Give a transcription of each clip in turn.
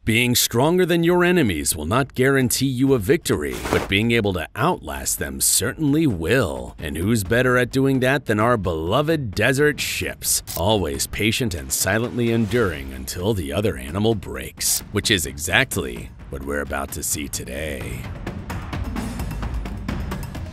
Being stronger than your enemies will not guarantee you a victory, but being able to outlast them certainly will. And who's better at doing that than our beloved desert ships, always patient and silently enduring until the other animal breaks, which is exactly what we're about to see today.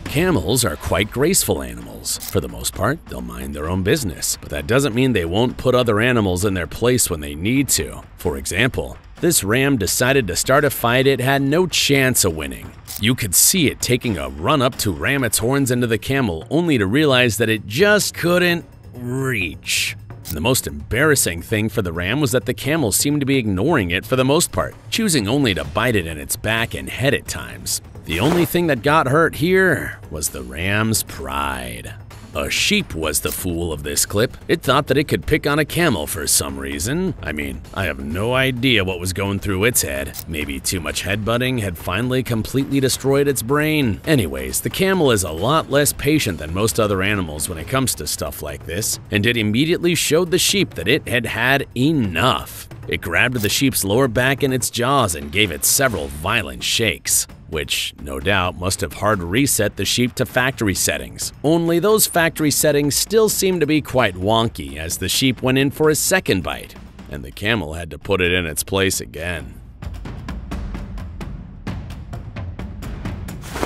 Camels are quite graceful animals. For the most part, they'll mind their own business, but that doesn't mean they won't put other animals in their place when they need to. For example, this ram decided to start a fight it had no chance of winning. You could see it taking a run up to ram its horns into the camel, only to realize that it just couldn't reach. And the most embarrassing thing for the ram was that the camel seemed to be ignoring it for the most part, choosing only to bite it in its back and head at times. The only thing that got hurt here was the ram's pride. A sheep was the fool of this clip. It thought that it could pick on a camel for some reason. I mean, I have no idea what was going through its head. Maybe too much headbutting had finally completely destroyed its brain. Anyways, the camel is a lot less patient than most other animals when it comes to stuff like this, and it immediately showed the sheep that it had had enough. It grabbed the sheep's lower back in its jaws and gave it several violent shakes, which no doubt must have hard reset the sheep to factory settings. Only those factory settings still seem to be quite wonky, as the sheep went in for a second bite, and the camel had to put it in its place again.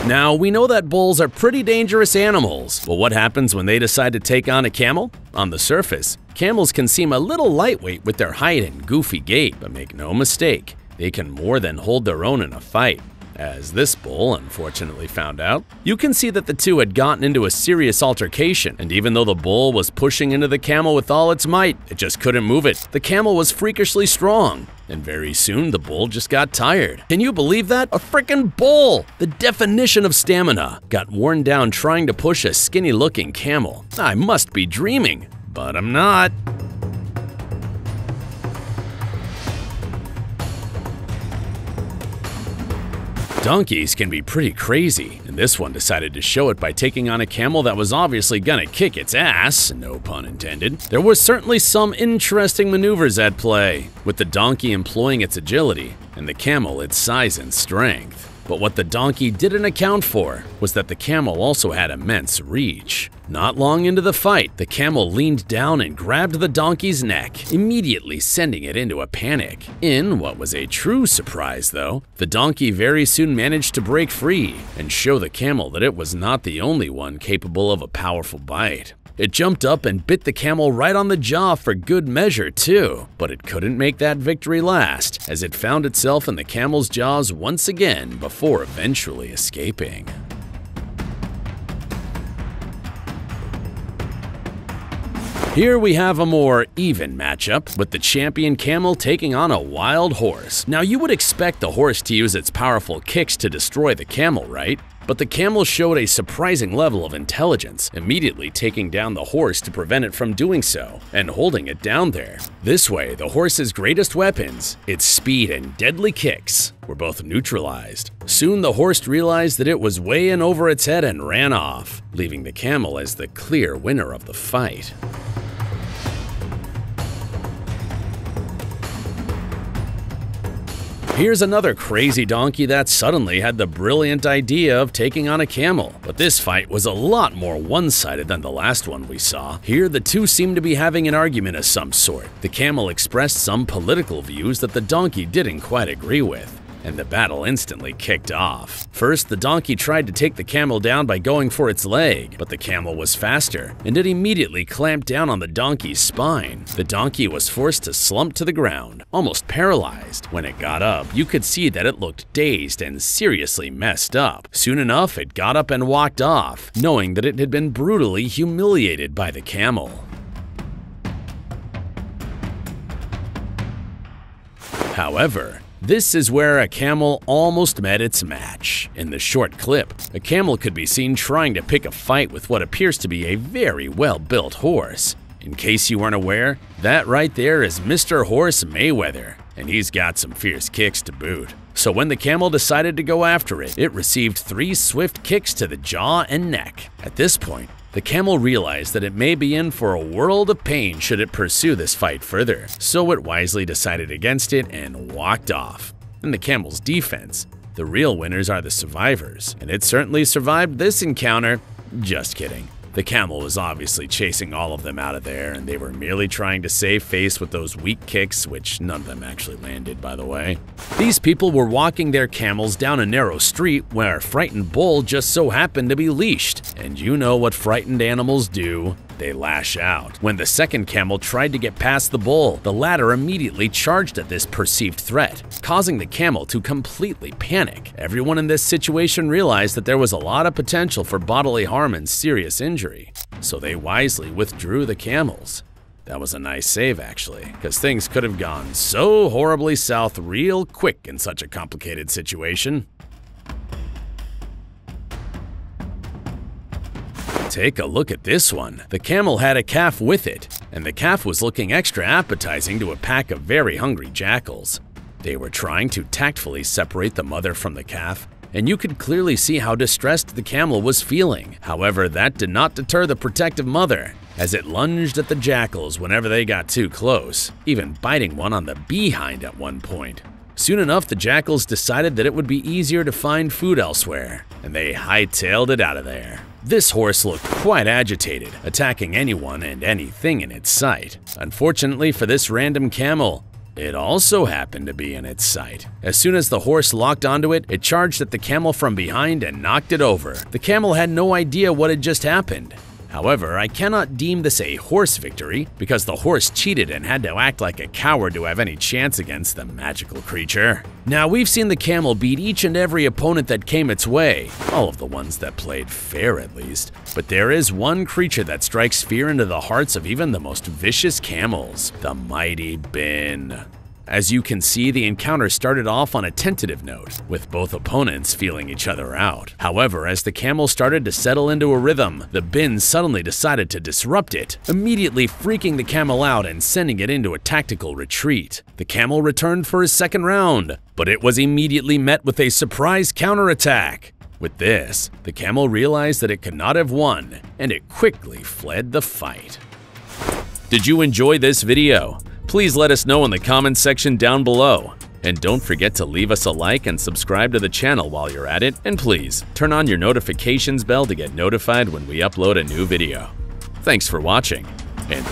Now, we know that bulls are pretty dangerous animals, but what happens when they decide to take on a camel? On the surface, camels can seem a little lightweight with their height and goofy gait, but make no mistake, they can more than hold their own in a fight. As this bull unfortunately found out. You can see that the two had gotten into a serious altercation, and even though the bull was pushing into the camel with all its might, it just couldn't move it. The camel was freakishly strong, and very soon the bull just got tired. Can you believe that? A frickin' bull! The definition of stamina got worn down trying to push a skinny-looking camel. I must be dreaming, but I'm not. Donkeys can be pretty crazy, and this one decided to show it by taking on a camel that was obviously gonna kick its ass, no pun intended. There was certainly some interesting maneuvers at play, with the donkey employing its agility, and the camel its size and strength. But what the donkey didn't account for was that the camel also had immense reach. Not long into the fight, the camel leaned down and grabbed the donkey's neck, immediately sending it into a panic. In what was a true surprise though, the donkey very soon managed to break free and show the camel that it was not the only one capable of a powerful bite. It jumped up and bit the camel right on the jaw for good measure too, but it couldn't make that victory last, as it found itself in the camel's jaws once again before eventually escaping. Here we have a more even matchup, with the champion camel taking on a wild horse. Now you would expect the horse to use its powerful kicks to destroy the camel, right? But the camel showed a surprising level of intelligence, immediately taking down the horse to prevent it from doing so, and holding it down there. This way, the horse's greatest weapons, its speed and deadly kicks, were both neutralized. Soon the horse realized that it was way in over its head and ran off, leaving the camel as the clear winner of the fight. Here's another crazy donkey that suddenly had the brilliant idea of taking on a camel. But this fight was a lot more one-sided than the last one we saw. Here, the two seemed to be having an argument of some sort. The camel expressed some political views that the donkey didn't quite agree with, and the battle instantly kicked off. First, the donkey tried to take the camel down by going for its leg, but the camel was faster, and it immediately clamped down on the donkey's spine. The donkey was forced to slump to the ground, almost paralyzed. When it got up, you could see that it looked dazed and seriously messed up. Soon enough, it got up and walked off, knowing that it had been brutally humiliated by the camel. However, this is where a camel almost met its match. In the short clip, a camel could be seen trying to pick a fight with what appears to be a very well-built horse. In case you weren't aware, that right there is Mr. Horse Mayweather, and he's got some fierce kicks to boot. So when the camel decided to go after it, it received 3 swift kicks to the jaw and neck. At this point, The camel realized that it may be in for a world of pain should it pursue this fight further, so it wisely decided against it and walked off. In the camel's defense, the real winners are the survivors, and it certainly survived this encounter. Just kidding. The camel was obviously chasing all of them out of there, and they were merely trying to save face with those weak kicks, which none of them actually landed, by the way. These people were walking their camels down a narrow street where a frightened bull just so happened to be leashed. And you know what frightened animals do. They lash out. When the second camel tried to get past the bull, the latter immediately charged at this perceived threat, causing the camel to completely panic. Everyone in this situation realized that there was a lot of potential for bodily harm and serious injury, so they wisely withdrew the camels. That was a nice save, actually, because things could have gone so horribly south real quick in such a complicated situation. Take a look at this one. The camel had a calf with it, and the calf was looking extra appetizing to a pack of very hungry jackals. They were trying to tactfully separate the mother from the calf, and you could clearly see how distressed the camel was feeling. However, that did not deter the protective mother, as it lunged at the jackals whenever they got too close, even biting one on the behind at one point. Soon enough, the jackals decided that it would be easier to find food elsewhere, and they hightailed it out of there. This horse looked quite agitated, attacking anyone and anything in its sight. Unfortunately for this random camel, it also happened to be in its sight. As soon as the horse locked onto it, it charged at the camel from behind and knocked it over. The camel had no idea what had just happened. However, I cannot deem this a horse victory because the horse cheated and had to act like a coward to have any chance against the magical creature. Now, we've seen the camel beat each and every opponent that came its way, all of the ones that played fair at least, but there is one creature that strikes fear into the hearts of even the most vicious camels, the mighty bin. As you can see, the encounter started off on a tentative note, with both opponents feeling each other out. However, as the camel started to settle into a rhythm, the bin suddenly decided to disrupt it, immediately freaking the camel out and sending it into a tactical retreat. The camel returned for his second round, but it was immediately met with a surprise counterattack. With this, the camel realized that it could not have won, and it quickly fled the fight. Did you enjoy this video? Please let us know in the comments section down below. And don't forget to leave us a like and subscribe to the channel while you're at it. And please, turn on your notifications bell to get notified when we upload a new video. Thanks for watching, and